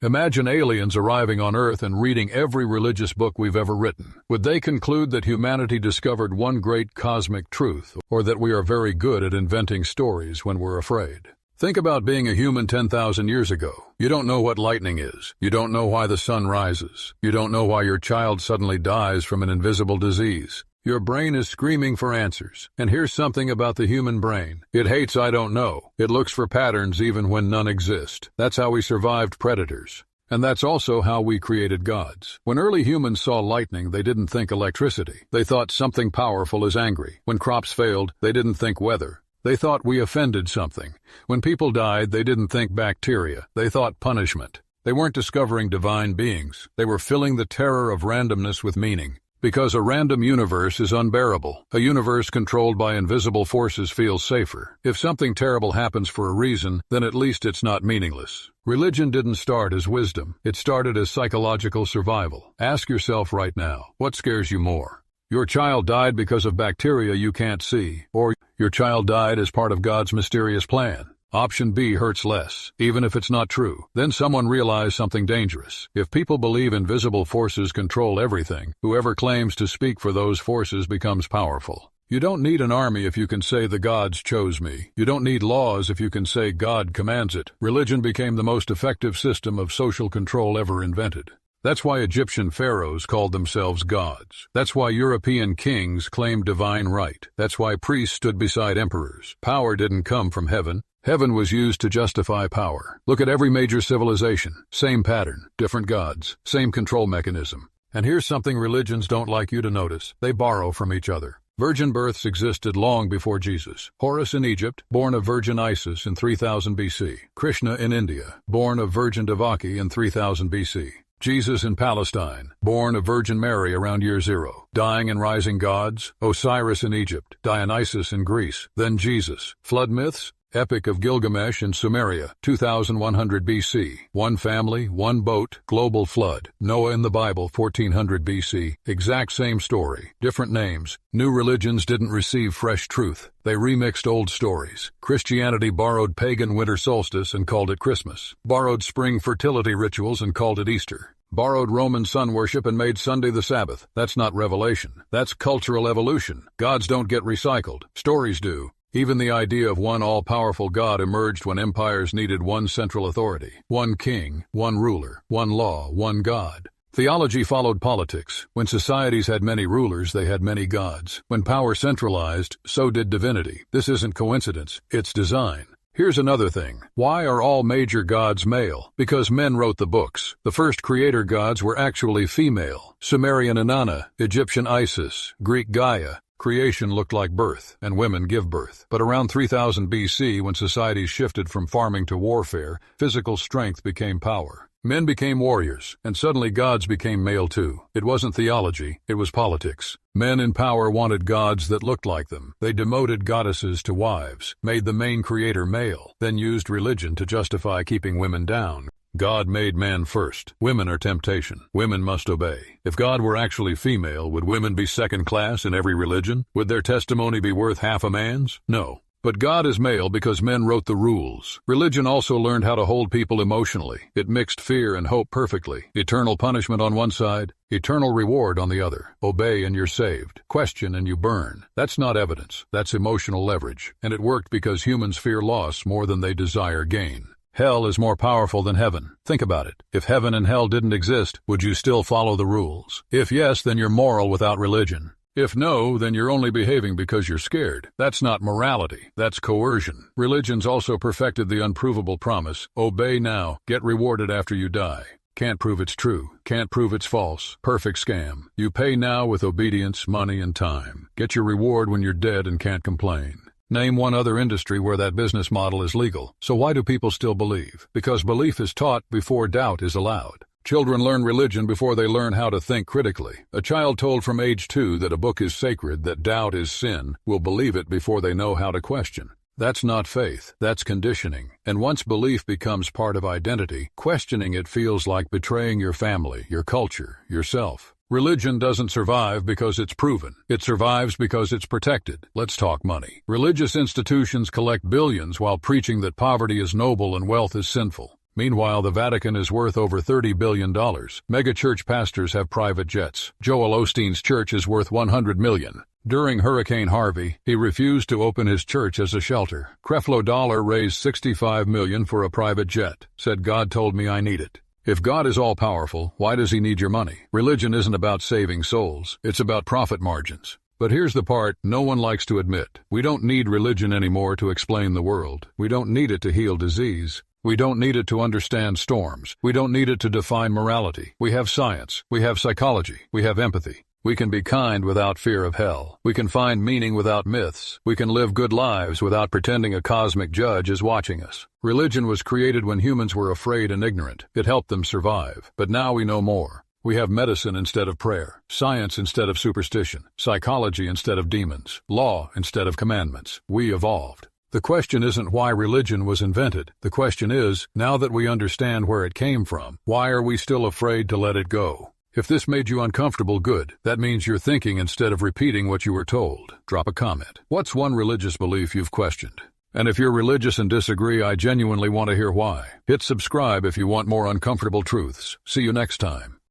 Imagine aliens arriving on Earth and reading every religious book we've ever written. Would they conclude that humanity discovered one great cosmic truth, or that we are very good at inventing stories when we're afraid? Think about being a human 10,000 years ago. You don't know what lightning is. You don't know why the sun rises. You don't know why your child suddenly dies from an invisible disease. Your brain is screaming for answers. And here's something about the human brain. It hates I don't know. It looks for patterns even when none exist. That's how we survived predators. And that's also how we created gods. When early humans saw lightning, they didn't think electricity. They thought something powerful is angry. When crops failed, they didn't think weather. They thought we offended something. When people died, they didn't think bacteria. They thought punishment. They weren't discovering divine beings. They were filling the terror of randomness with meaning. Because a random universe is unbearable. A universe controlled by invisible forces feels safer. If something terrible happens for a reason, then at least it's not meaningless. Religion didn't start as wisdom. It started as psychological survival. Ask yourself right now, what scares you more? Your child died because of bacteria you can't see, or your child died as part of God's mysterious plan. Option B hurts less, even if it's not true. Then someone realized something dangerous. If people believe invisible forces control everything, whoever claims to speak for those forces becomes powerful. You don't need an army if you can say the gods chose me. You don't need laws if you can say God commands it. Religion became the most effective system of social control ever invented. That's why Egyptian pharaohs called themselves gods. That's why European kings claimed divine right. That's why priests stood beside emperors. Power didn't come from heaven. Heaven was used to justify power. Look at every major civilization. Same pattern, different gods, same control mechanism. And here's something religions don't like you to notice. They borrow from each other. Virgin births existed long before Jesus. Horus in Egypt, born of Virgin Isis in 3000 BC. Krishna in India, born of Virgin Devaki in 3000 BC. Jesus in Palestine, born of Virgin Mary around year 0. Dying and rising gods, Osiris in Egypt, Dionysus in Greece, then Jesus. Flood myths, Epic of Gilgamesh in Sumeria, 2100 BC. One family, one boat, global flood. Noah in the Bible, 1400 BC. Exact same story, different names. New religions didn't receive fresh truth. They remixed old stories. Christianity borrowed pagan winter solstice and called it Christmas. Borrowed spring fertility rituals and called it Easter. Borrowed Roman sun worship and made Sunday the Sabbath. That's not revelation. That's cultural evolution. Gods don't get recycled. Stories do. Even the idea of one all-powerful God emerged when empires needed one central authority, one king, one ruler, one law, one God. Theology followed politics. When societies had many rulers, they had many gods. When power centralized, so did divinity. This isn't coincidence, it's design. Here's another thing. Why are all major gods male? Because men wrote the books. The first creator gods were actually female. Sumerian Inanna, Egyptian Isis, Greek Gaia. Creation looked like birth, and women give birth. But around 3000 BC, when societies shifted from farming to warfare, physical strength became power. Men became warriors, and suddenly gods became male too. It wasn't theology, it was politics. Men in power wanted gods that looked like them. They demoted goddesses to wives, made the main creator male, then used religion to justify keeping women down. God made man first. Women are temptation. Women must obey. If God were actually female, would women be second class in every religion? Would their testimony be worth half a man's? No. But God is male because men wrote the rules. Religion also learned how to hold people emotionally. It mixed fear and hope perfectly. Eternal punishment on one side, eternal reward on the other. Obey and you're saved. Question and you burn. That's not evidence. That's emotional leverage. And it worked because humans fear loss more than they desire gain. Hell is more powerful than heaven. Think about it. If heaven and hell didn't exist, would you still follow the rules? If yes, then you're moral without religion. If no, then you're only behaving because you're scared. That's not morality. That's coercion. Religions also perfected the unprovable promise. Obey now. Get rewarded after you die. Can't prove it's true. Can't prove it's false. Perfect scam. You pay now with obedience, money, and time. Get your reward when you're dead and can't complain. Name one other industry where that business model is legal. So why do people still believe? Because belief is taught before doubt is allowed. Children learn religion before they learn how to think critically. A child told from age 2 that a book is sacred, that doubt is sin, will believe it before they know how to question. That's not faith, that's conditioning. And once belief becomes part of identity, questioning it feels like betraying your family, your culture, yourself. Religion doesn't survive because it's proven. It survives because it's protected. Let's talk money. Religious institutions collect billions while preaching that poverty is noble and wealth is sinful. Meanwhile, the Vatican is worth over $30 billion. Megachurch pastors have private jets. Joel Osteen's church is worth $100 million. During Hurricane Harvey, he refused to open his church as a shelter. Creflo Dollar raised $65 million for a private jet, said God told me I need it. If God is all-powerful, why does he need your money? Religion isn't about saving souls. It's about profit margins. But here's the part no one likes to admit. We don't need religion anymore to explain the world. We don't need it to heal disease. We don't need it to understand storms. We don't need it to define morality. We have science. We have psychology. We have empathy. We can be kind without fear of hell. We can find meaning without myths. We can live good lives without pretending a cosmic judge is watching us. Religion was created when humans were afraid and ignorant. It helped them survive. But now we know more. We have medicine instead of prayer, science instead of superstition, psychology instead of demons, law instead of commandments. We evolved. The question isn't why religion was invented. The question is, now that we understand where it came from, why are we still afraid to let it go? If this made you uncomfortable, good. That means you're thinking instead of repeating what you were told. Drop a comment. What's one religious belief you've questioned? And if you're religious and disagree, I genuinely want to hear why. Hit subscribe if you want more uncomfortable truths. See you next time.